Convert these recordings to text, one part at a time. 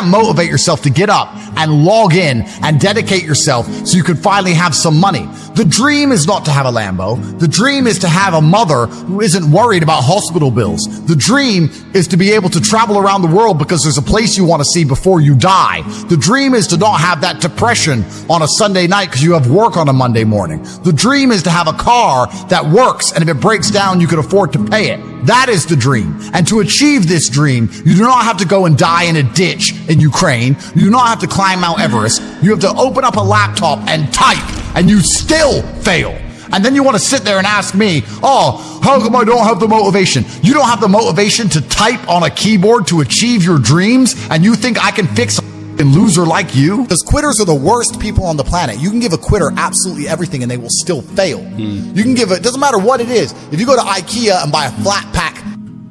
motivate yourself to get up and log in and dedicate yourself so you could finally have some money. The dream is not to have a Lambo. The dream is to have a mother who isn't worried about hospital bills. The dream is to be able to travel around the world because there's a place you want to see before you die. The dream is to not have that depression on a Sunday night because you have work on a Monday morning. The dream is to have a car that works, and if it breaks down, you can afford to pay it. That is the dream. And to achieve this dream, you do not have to go and die in a ditch in Ukraine. You do not have to climb Mount Everest. You have to open up a laptop and type, and you still fail. And then you want to sit there and ask me, oh, how come I don't have the motivation? You don't have the motivation to type on a keyboard to achieve your dreams, and you think I can fix a loser like you? Because quitters are the worst people on the planet. You can give a quitter absolutely everything and they will still fail. You can give it, doesn't matter what it is. If you go to IKEA and buy a flat pack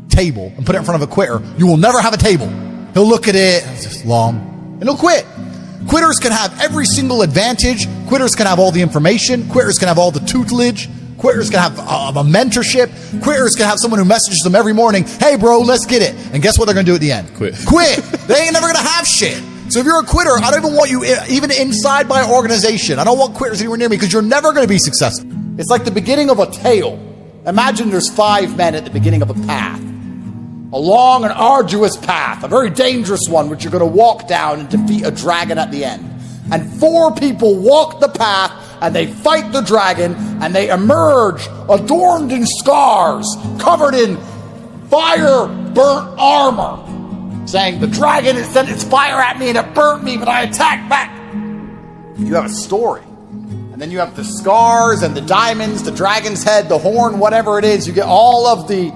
table and put it in front of a quitter, you will never have a table. He'll look at it, it's just long, and he'll quit. Quitters can have every single advantage. Quitters can have all the information. Quitters can have all the tutelage. Quitters can have a mentorship. Quitters can have someone who messages them every morning, hey bro, let's get it. And guess what they're going to do at the end? Quit. They ain't never going to have shit. So if you're a quitter, I don't even want you even inside my organization. I don't want quitters anywhere near me because you're never going to be successful. It's like the beginning of a tale. Imagine there's 5 men at the beginning of a path. A long and arduous path, a very dangerous one, which you're going to walk down and defeat a dragon at the end. And 4 people walk the path and they fight the dragon and they emerge adorned in scars, covered in fire-burnt armor, saying, the dragon has sent its fire at me and it burnt me, but I attacked back. You have a story. And then you have the scars and the diamonds, the dragon's head, the horn, whatever it is. You get all of the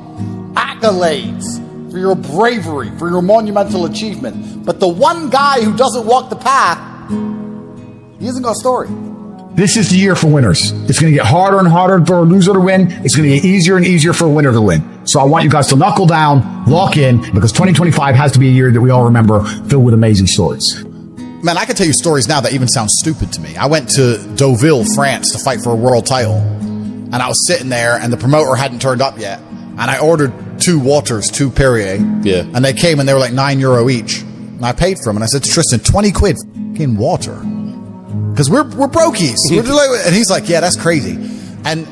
accolades for your bravery, for your monumental achievement. But the one guy who doesn't walk the path, he hasn't got a story. This is the year for winners. It's going to get harder and harder for a loser to win. It's going to get easier and easier for a winner to win. So I want you guys to knuckle down, lock in, because 2025 has to be a year that we all remember, filled with amazing stories. Man, I can tell you stories now that even sound stupid to me. I went to Deauville, France to fight for a world title. And I was sitting there and the promoter hadn't turned up yet. And I ordered 2 waters, 2 Perrier. Yeah. And they came and they were like €9 each. And I paid for them. And I said to Tristan, 20 quid fucking water. Because we're brokies. And he's like, yeah, that's crazy. And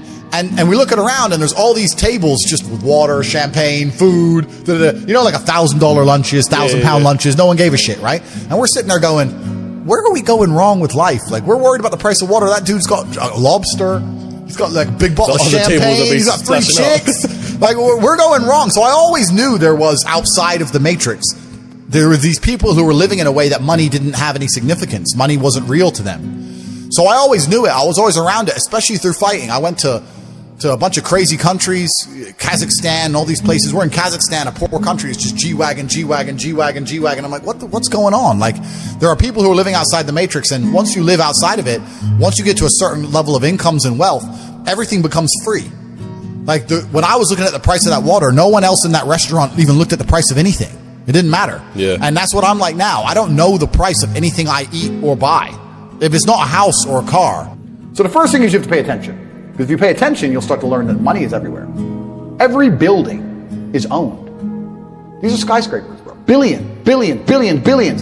we look around and there's all these tables just with water, champagne, food, you know, like $1,000 lunches, £1,000 lunches. No one gave a shit, right? And we're sitting there going, where are we going wrong with life? Like, we're worried about the price of water. That dude's got a lobster. He's got like a big bottle of champagne. He's got 3 chicks. Like, we're going wrong. So I always knew there was, outside of the matrix, there were these people who were living in a way that money didn't have any significance. Money wasn't real to them. So I always knew it. I was always around it, especially through fighting. I went to a bunch of crazy countries, Kazakhstan, all these places. We're in Kazakhstan, a poor country. It's just G-Wagon, G-Wagon, G-Wagon, G-Wagon. I'm like, what's going on? Like, there are people who are living outside the matrix, and once you live outside of it, once you get to a certain level of incomes and wealth, everything becomes free. Like, when I was looking at the price of that water, no one else in that restaurant even looked at the price of anything. It didn't matter. Yeah. And that's what I'm like now. I don't know the price of anything I eat or buy, if it's not a house or a car. So the first thing is you have to pay attention. Because if you pay attention, you'll start to learn that money is everywhere. Every building is owned. These are skyscrapers, bro. Billions.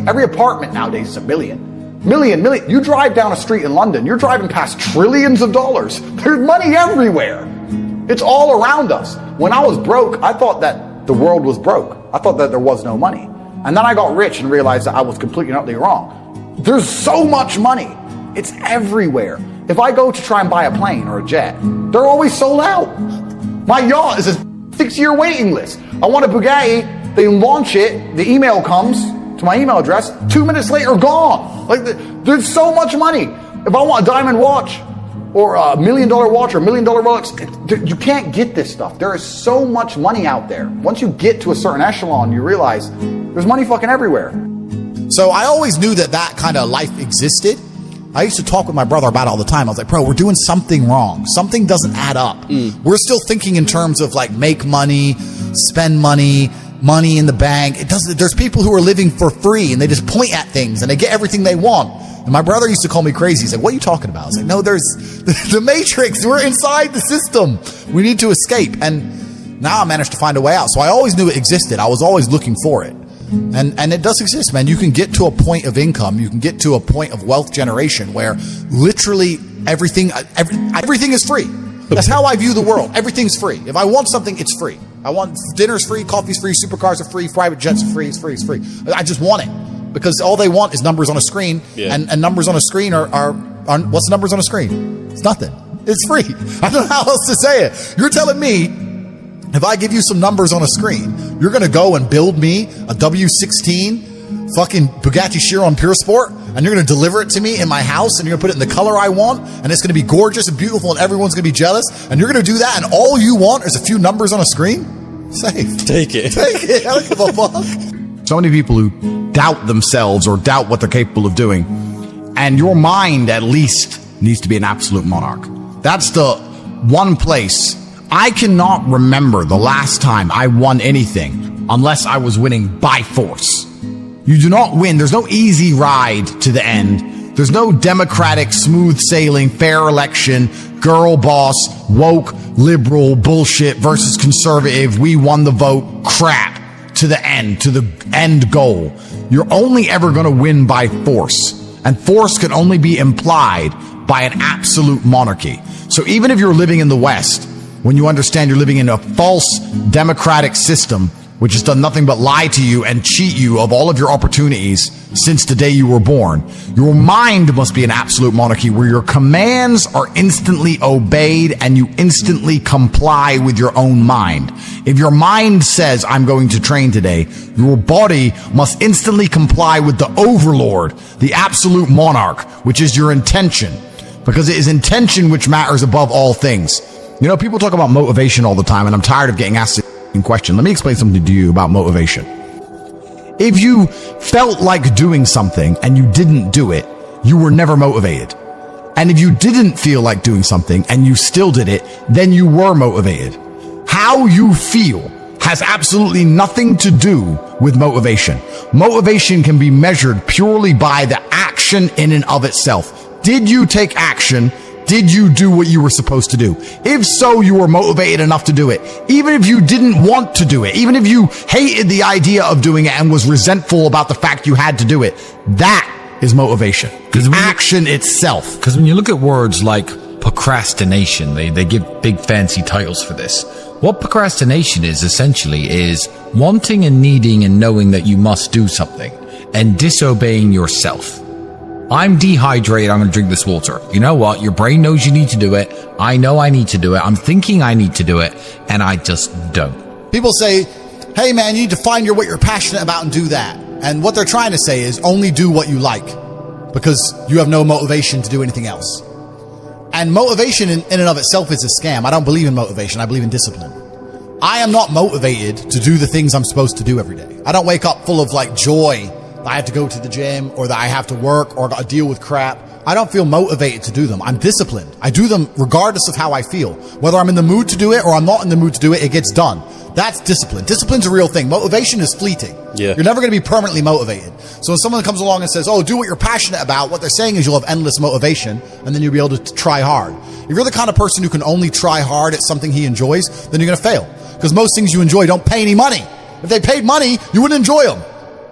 Every apartment nowadays is a million. Million. You drive down a street in London, you're driving past trillions of dollars. There's money everywhere. It's all around us. When I was broke, I thought that the world was broke. I thought that there was no money. And then I got rich and realized that I was completely and utterly wrong. There's so much money. It's everywhere. If I go to try and buy a plane or a jet, they're always sold out. My yacht is a 6-year waiting list. I want a Bugatti, they launch it, the email comes to my email address, 2 minutes later, gone. Like, there's so much money. If I want a diamond watch, or $1 million watch, or $1 million Rolex, you can't get this stuff. There is so much money out there. Once you get to a certain echelon, you realize there's money fucking everywhere. So I always knew that kind of life existed. I used to talk with my brother about it all the time. I was like, bro, we're doing something wrong. Something doesn't add up. We're still thinking in terms of like make money, spend money, money in the bank. It doesn't. There's people who are living for free and they just point at things and they get everything they want. And my brother used to call me crazy. He's like, what are you talking about? I was like, no, there's the matrix. We're inside the system. We need to escape. And now I managed to find a way out. So I always knew it existed. I was always looking for it. And it does exist, man. You can get to a point of income. You can get to a point of wealth generation where literally everything is free. That's how I view the world. Everything's free. If I want something, it's free. I want dinner's free, coffee's free, supercars are free, private jets are free, it's free, it's free. I just want it because all they want is numbers on a screen, and numbers on a screen are what's numbers on a screen? It's nothing. It's free. I don't know how else to say it. You're telling me if I give you some numbers on a screen, you're going to go and build me a W16 fucking Bugatti Chiron Pure Sport, and you're going to deliver it to me in my house, and you're going to put it in the color I want, and it's going to be gorgeous and beautiful, and everyone's going to be jealous, and you're going to do that, and all you want is a few numbers on a screen? Safe. Take it. Take it. I don't give a fuck. So many people who doubt themselves or doubt what they're capable of doing, and your mind at least needs to be an absolute monarch. That's the one place. I cannot remember the last time I won anything unless I was winning by force. You do not win. There's no easy ride to the end. There's no democratic, smooth sailing, fair election, girl boss, woke, liberal, bullshit versus conservative, we won the vote, crap, to the end goal. You're only ever going to win by force. And force can only be implied by an absolute monarchy. So even if you're living in the West, when you understand you're living in a false democratic system, which has done nothing but lie to you and cheat you of all of your opportunities since the day you were born, your mind must be an absolute monarchy where your commands are instantly obeyed and you instantly comply with your own mind. If your mind says, I'm going to train today, your body must instantly comply with the overlord, the absolute monarch, which is your intention, because it is intention which matters above all things. You know, people talk about motivation all the time, and I'm tired of getting asked this question. Let me explain something to you about motivation. If you felt like doing something and you didn't do it, you were never motivated. And if you didn't feel like doing something and you still did it, then you were motivated. How you feel has absolutely nothing to do with motivation. Motivation can be measured purely by the action in and of itself. Did you take action? Did you do what you were supposed to do? If so, you were motivated enough to do it. Even if you didn't want to do it, even if you hated the idea of doing it and was resentful about the fact you had to do it, that is motivation. Action itself. Because when you look at words like procrastination, they give big fancy titles for this. What procrastination is essentially is wanting and needing and knowing that you must do something and disobeying yourself. I'm dehydrated, I'm going to drink this water. You know what? Your brain knows you need to do it. I know I need to do it. I'm thinking I need to do it, and I just don't. People say, hey man, you need to find what you're passionate about and do that. And what they're trying to say is only do what you like, because you have no motivation to do anything else. And motivation in and of itself is a scam. I don't believe in motivation. I believe in discipline. I am not motivated to do the things I'm supposed to do every day. I don't wake up full of like joy that I have to go to the gym or that I have to work or deal with crap. I don't feel motivated to do them. I'm disciplined. I do them regardless of how I feel. Whether I'm in the mood to do it or I'm not in the mood to do it, it gets done. That's discipline. Discipline's a real thing. Motivation is fleeting. Yeah. You're never going to be permanently motivated. So when someone comes along and says, oh, do what you're passionate about, what they're saying is you'll have endless motivation and then you'll be able to try hard. If you're the kind of person who can only try hard at something he enjoys, then you're going to fail. Because most things you enjoy don't pay any money. If they paid money, you wouldn't enjoy them.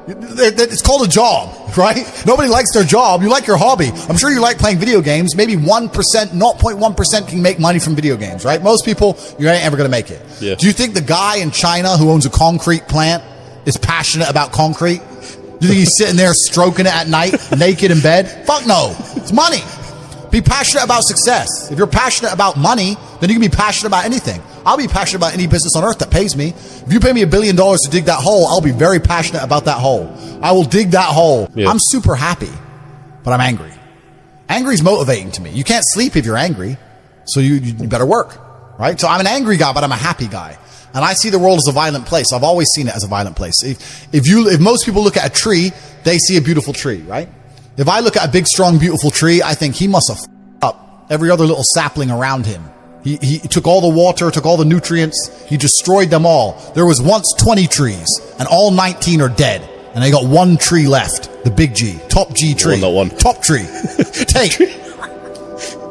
It's called a job, right? Nobody likes their job. You like your hobby. I'm sure you like playing video games. Maybe 1%, 0.1% can make money from video games, right? Most people, you ain't ever going to make it. Yeah. Do you think the guy in China who owns a concrete plant is passionate about concrete? Do you think he's sitting there stroking it at night, naked in bed? Fuck no. It's money. Be passionate about success. If you're passionate about money, then you can be passionate about anything. I'll be passionate about any business on earth that pays me. If you pay me $1 billion to dig that hole, I'll be very passionate about that hole. I will dig that hole. Yeah. I'm super happy, but I'm angry. Angry is motivating to me. You can't sleep if you're angry, so you better work, right? So I'm an angry guy, but I'm a happy guy. And I see the world as a violent place. I've always seen it as a violent place. If most people look at a tree, they see a beautiful tree, right? If I look at a big, strong, beautiful tree, I think he must have f***ed up every other little sapling around him. He took all the water, took all the nutrients, he destroyed them all. There was once 20 trees, and all 19 are dead. And they got one tree left, the big G, top G tree. Well, not one. Top tree. Tate.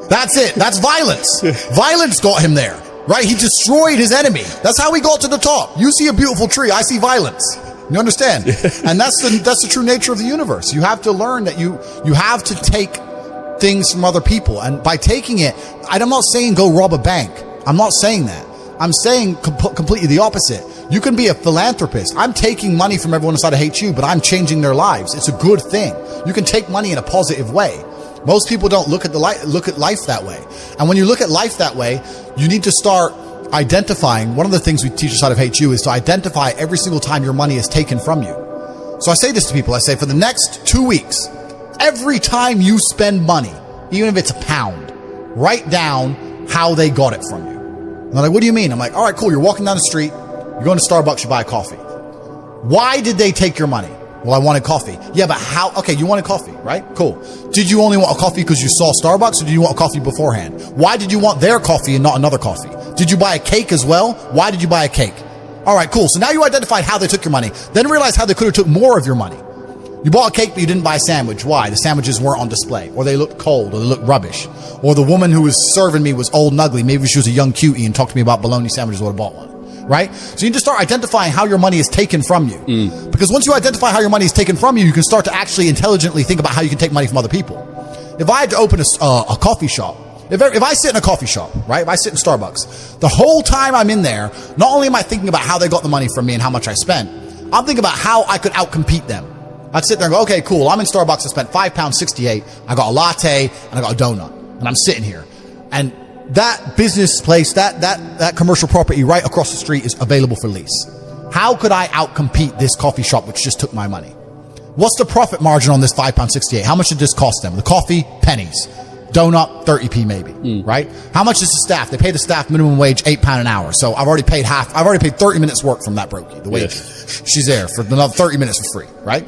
That's it. That's violence. Violence got him there, right? He destroyed his enemy. That's how he got to the top. You see a beautiful tree, I see violence. You understand? And that's the true nature of the universe. You have to learn that you have to take things from other people. And by taking it, I'm not saying go rob a bank. I'm not saying that. I'm saying completely the opposite. You can be a philanthropist. I'm taking money from everyone inside of HU, but I'm changing their lives. It's a good thing. You can take money in a positive way. Most people don't look at life that way. And when you look at life that way, you need to start identifying. One of the things we teach inside of HU is to identify every single time your money is taken from you. So I say this to people. I say, for the next 2 weeks, every time you spend money, even if it's a pound, write down how they got it from you. And they're like, what do you mean? I'm like, all right, cool. You're walking down the street. You're going to Starbucks. You buy a coffee. Why did they take your money? Well, I wanted coffee. Yeah, but how? Okay, you wanted coffee, right? Cool. Did you only want a coffee because you saw Starbucks, or did you want coffee beforehand? Why did you want their coffee and not another coffee? Did you buy a cake as well? Why did you buy a cake? All right, cool. So now you identified how they took your money. Then realize how they could have took more of your money. You bought a cake, but you didn't buy a sandwich. Why? The sandwiches weren't on display, or they looked cold, or they looked rubbish, or the woman who was serving me was old and ugly. Maybe she was a young cutie and talked to me about bologna sandwiches. Would have bought one. Right? So you need to start identifying how your money is taken from you. Because once you identify how your money is taken from you, you can start to actually intelligently think about how you can take money from other people. If I had to open a coffee shop, if I sit in a coffee shop, right? If I sit in Starbucks, the whole time I'm in there, not only am I thinking about how they got the money from me and how much I spent, I'm thinking about how I could outcompete them. I'd sit there and go, okay, cool. I'm in Starbucks. I spent £5.68. I got a latte and I got a donut, and I'm sitting here. And that business place, that commercial property right across the street is available for lease. How could I outcompete this coffee shop which just took my money? What's the profit margin on this £5.68? How much did this cost them? The coffee, pennies. Donut, 30p maybe, right? How much is the staff? They pay the staff minimum wage £8 an hour. So I've already paid 30 minutes work from that brokey, the wage. Yes. She's there for another 30 minutes for free, right?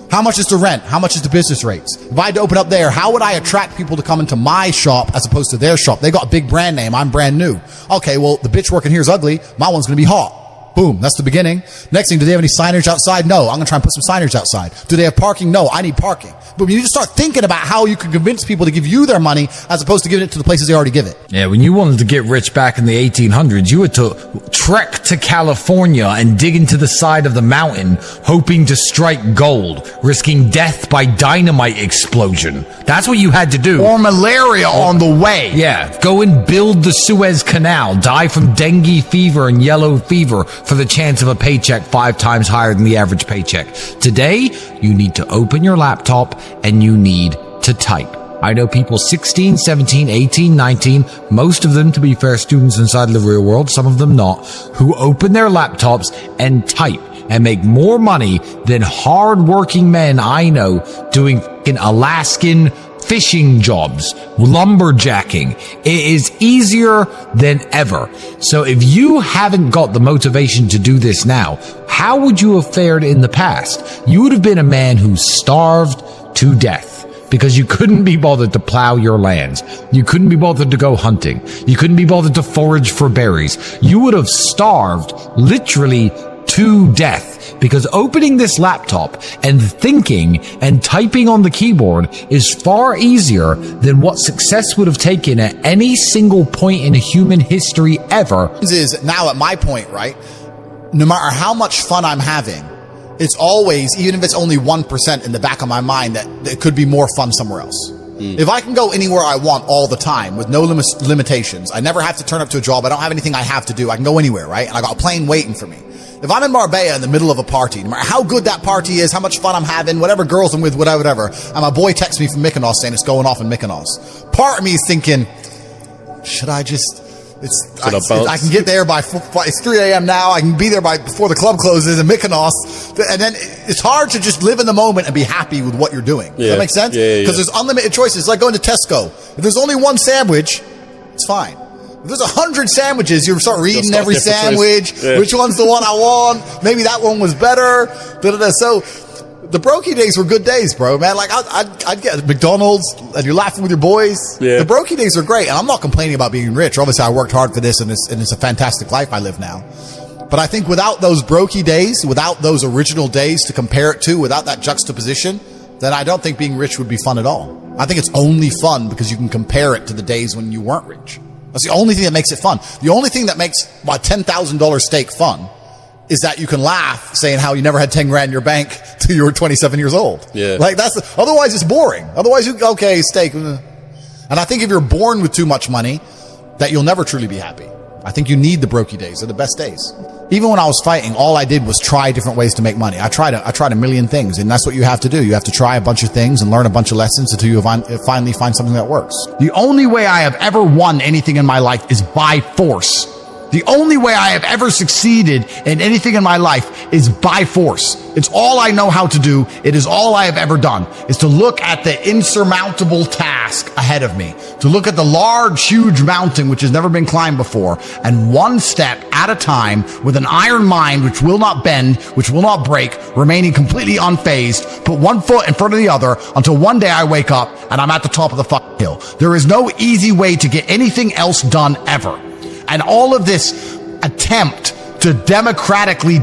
How much is the rent? How much is the business rates? If I had to open up there, how would I attract people to come into my shop as opposed to their shop? They got a big brand name. I'm brand new. Okay, well, the bitch working here is ugly. My one's going to be hot. Boom. That's the beginning. Next thing, do they have any signage outside? No. I'm going to try and put some signage outside. Do they have parking? No. I need parking. But you just start thinking about how you can convince people to give you their money as opposed to giving it to the places they already give it. Yeah, when you wanted to get rich back in the 1800s, you had to trek to California and dig into the side of the mountain, hoping to strike gold, risking death by dynamite explosion. That's what you had to do. Or malaria on the way. Yeah, go and build the Suez Canal, die from dengue fever and yellow fever for the chance of a paycheck 5 times higher than the average paycheck. Today, you need to open your laptop and you need to type. I know people 16, 17, 18, 19, most of them, to be fair, students inside the real world, some of them not, who open their laptops and type and make more money than hard-working men I know doing Alaskan fishing jobs, lumberjacking. It is easier than ever. So if you haven't got the motivation to do this now, how would you have fared in the past? You would have been a man who starved to death because you couldn't be bothered to plow your lands. You couldn't be bothered to go hunting. You couldn't be bothered to forage for berries. You would have starved literally to death, because opening this laptop and thinking and typing on the keyboard is far easier than what success would have taken at any single point in human history ever. Is now at my point, right? No matter how much fun I'm having, it's always, even if it's only 1% in the back of my mind, that it could be more fun somewhere else. If I can go anywhere I want all the time with no limitations, I never have to turn up to a job, I don't have anything I have to do, I can go anywhere, right? And I got a plane waiting for me. If I'm in Marbella in the middle of a party, no matter how good that party is, how much fun I'm having, whatever girls I'm with, whatever, and my boy texts me from Mykonos saying it's going off in Mykonos, part of me is thinking, should I just... I can get there by it's 3 a.m. now. I can be there before the club closes in Mykonos, and then it's hard to just live in the moment and be happy with what you're doing. Does that make sense? Because there's unlimited choices. It's like going to Tesco. If there's only one sandwich, it's fine. If there's 100 sandwiches, you start reading every sandwich. Which one's the one I want? Maybe that one was better. So the brokey days were good days, bro, man. Like I'd get McDonald's and you're laughing with your boys. Yeah. The brokey days are great, and I'm not complaining about being rich. Obviously, I worked hard for this, and it's a fantastic life I live now. But I think without those brokey days, without those original days to compare it to, without that juxtaposition, then I don't think being rich would be fun at all. I think it's only fun because you can compare it to the days when you weren't rich. That's the only thing that makes it fun. The only thing that makes my $10,000 steak fun is that you can laugh saying how you never had 10 grand in your bank till you were 27 years old. Yeah. Like otherwise it's boring. Otherwise okay, steak. And I think if you're born with too much money, that you'll never truly be happy. I think you need the brokey days. They're the best days. Even when I was fighting, all I did was try different ways to make money. I tried a million things, and that's what you have to do. You have to try a bunch of things and learn a bunch of lessons until you finally find something that works. The only way I have ever won anything in my life is by force. The only way I have ever succeeded in anything in my life is by force. It's all I know how to do. It is all I have ever done, is to look at the insurmountable task ahead of me, to look at the large, huge mountain which has never been climbed before, and one step at a time with an iron mind which will not bend, which will not break, remaining completely unfazed, put one foot in front of the other until one day I wake up and I'm at the top of the fucking hill. There is no easy way to get anything else done ever. And all of this attempt to democratically